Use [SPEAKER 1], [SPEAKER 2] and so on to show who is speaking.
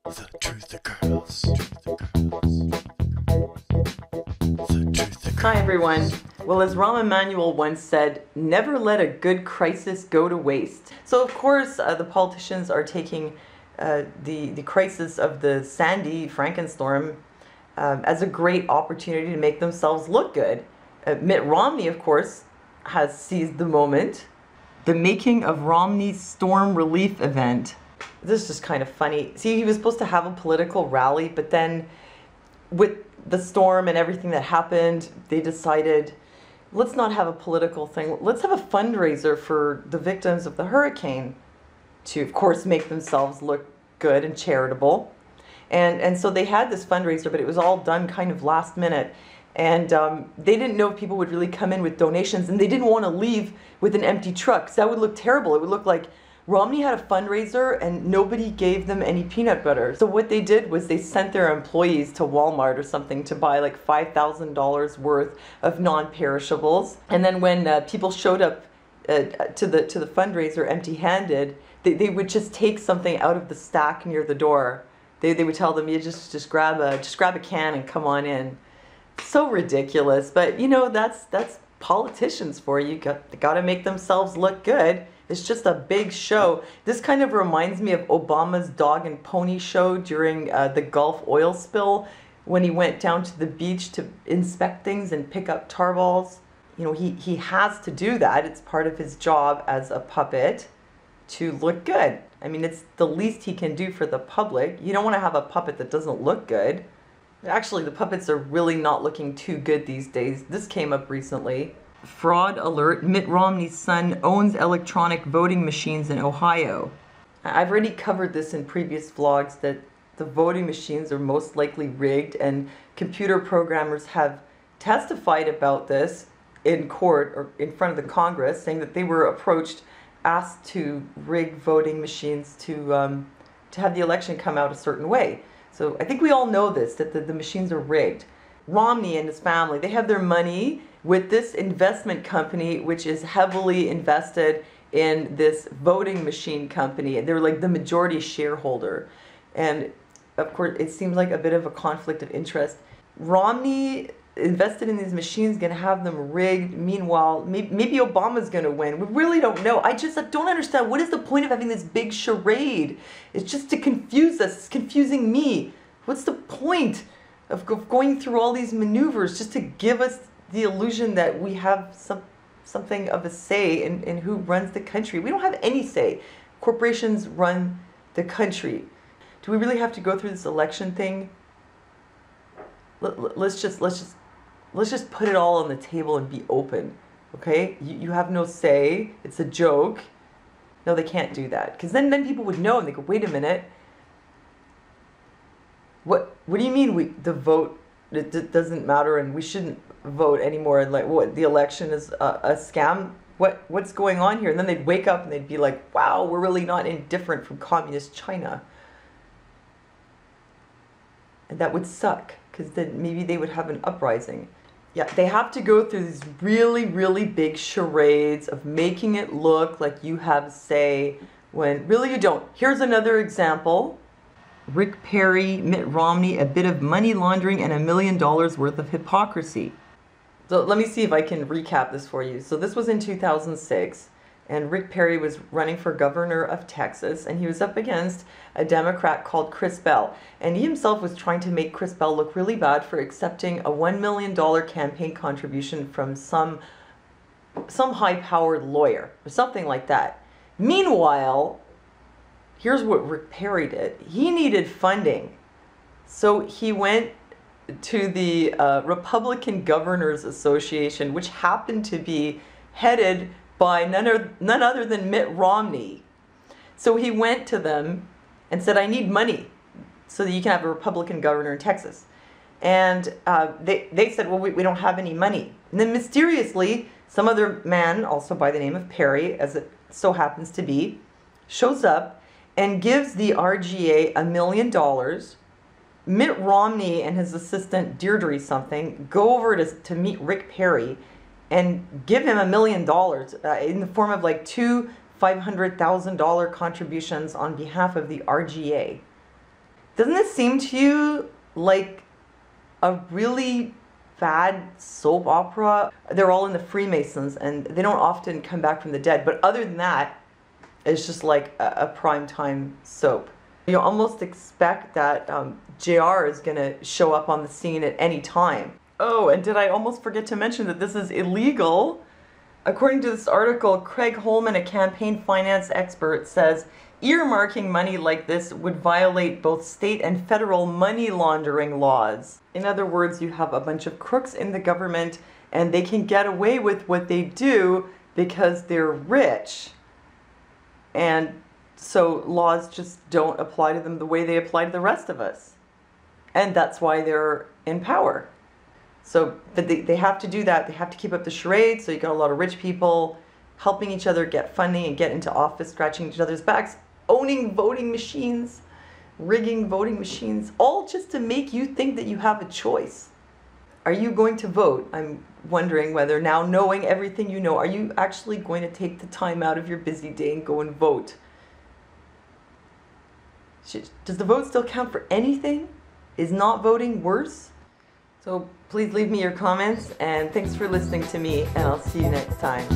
[SPEAKER 1] The truth occurs.
[SPEAKER 2] Hi everyone. Well, as Rahm Emanuel once said, never let a good crisis go to waste. So of course the politicians are taking the crisis of the Sandy Frankenstorm as a great opportunity to make themselves look good. Mitt Romney, of course, has seized the moment. The making of Romney's storm relief event. This is just kind of funny. See, he was supposed to have a political rally, but then with the storm and everything that happened, they decided, let's not have a political thing. Let's have a fundraiser for the victims of the hurricane to, of course, make themselves look good and charitable. And so they had this fundraiser, but it was all done kind of last minute. And they didn't know if people would really come in with donations, and they didn't want to leave with an empty truck, because that would look terrible. It would look like Romney had a fundraiser and nobody gave them any peanut butter. So what they did was they sent their employees to Walmart or something to buy like $5,000 worth of non-perishables. And then when people showed up to the fundraiser empty-handed, they would just take something out of the stack near the door. They would tell them, you just grab a can and come on in. So ridiculous, but you know, that's politicians for you. They got to make themselves look good. It's just a big show. This kind of reminds me of Obama's dog and pony show during the Gulf oil spill, when he went down to the beach to inspect things and pick up tar balls. You know, he has to do that. It's part of his job as a puppet to look good. I mean, it's the least he can do for the public. You don't want to have a puppet that doesn't look good. Actually, the puppets are really not looking too good these days. This came up recently. Fraud alert, Mitt Romney's son owns electronic voting machines in Ohio. I've already covered this in previous vlogs, that the voting machines are most likely rigged, and computer programmers have testified about this in court or in front of the Congress, saying that they were approached, asked to rig voting machines to have the election come out a certain way. So I think we all know this, that the machines are rigged. Romney and his family, they have their money with this investment company, which is heavily invested in this voting machine company. They're like the majority shareholder. And of course, it seems like a bit of a conflict of interest. Romney invested in these machines, going to have them rigged. Meanwhile, maybe Obama's going to win. We really don't know. I don't understand. What is the point of having this big charade? It's just to confuse us. It's confusing me. What's the point of going through all these maneuvers just to give us the illusion that we have something of a say in who runs the country? We don't have any say. Corporations run the country. Do we really have to go through this election thing? Let's just put it all on the table and be open, okay? You have no say. It's a joke. No, they can't do that, because then people would know and they go, wait a minute. What do you mean the vote it doesn't matter and we shouldn't vote anymore, and like what, the election is a scam? What's going on here? And then they'd wake up and they'd be like, wow, we're really not indifferent from communist China. And that would suck, because then maybe they would have an uprising. Yeah, they have to go through these really, really big charades of making it look like you have say when really you don't. Here's another example. Rick Perry, Mitt Romney, a bit of money laundering and $1 million worth of hypocrisy. So let me see if I can recap this for you. So this was in 2006, and Rick Perry was running for governor of Texas, and he was up against a Democrat called Chris Bell. And he himself was trying to make Chris Bell look really bad for accepting a $1 million campaign contribution from some high-powered lawyer, or something like that. Meanwhile, here's what Rick Perry did. He needed funding. So he went to the Republican Governors Association, which happened to be headed by none other than Mitt Romney. So he went to them and said, I need money so that you can have a Republican governor in Texas. And they said, well, we don't have any money. And then mysteriously, some other man, also by the name of Perry, as it so happens to be, shows up and gives the RGA $1 million. Mitt Romney and his assistant Deirdre something go over to meet Rick Perry and give him $1 million in the form of like two $500,000 contributions on behalf of the RGA. Doesn't it seem to you like a really bad soap opera? They're all in the Freemasons and they don't often come back from the dead, but other than that, it's just like a primetime soap. You almost expect that JR is going to show up on the scene at any time. Oh, and did I almost forget to mention that this is illegal? According to this article, Craig Holman, a campaign finance expert, says earmarking money like this would violate both state and federal money laundering laws. In other words, you have a bunch of crooks in the government and they can get away with what they do because they're rich. And so laws just don't apply to them the way they apply to the rest of us. And that's why they're in power. So but they have to do that. They have to keep up the charade. So you got a lot of rich people helping each other get funding and get into office, scratching each other's backs, owning voting machines, rigging voting machines, all just to make you think that you have a choice. Are you going to vote? I'm wondering whether now, knowing everything you know, are you actually going to take the time out of your busy day and go and vote? Does the vote still count for anything? Is not voting worse? So please leave me your comments, and thanks for listening to me, and I'll see you next time.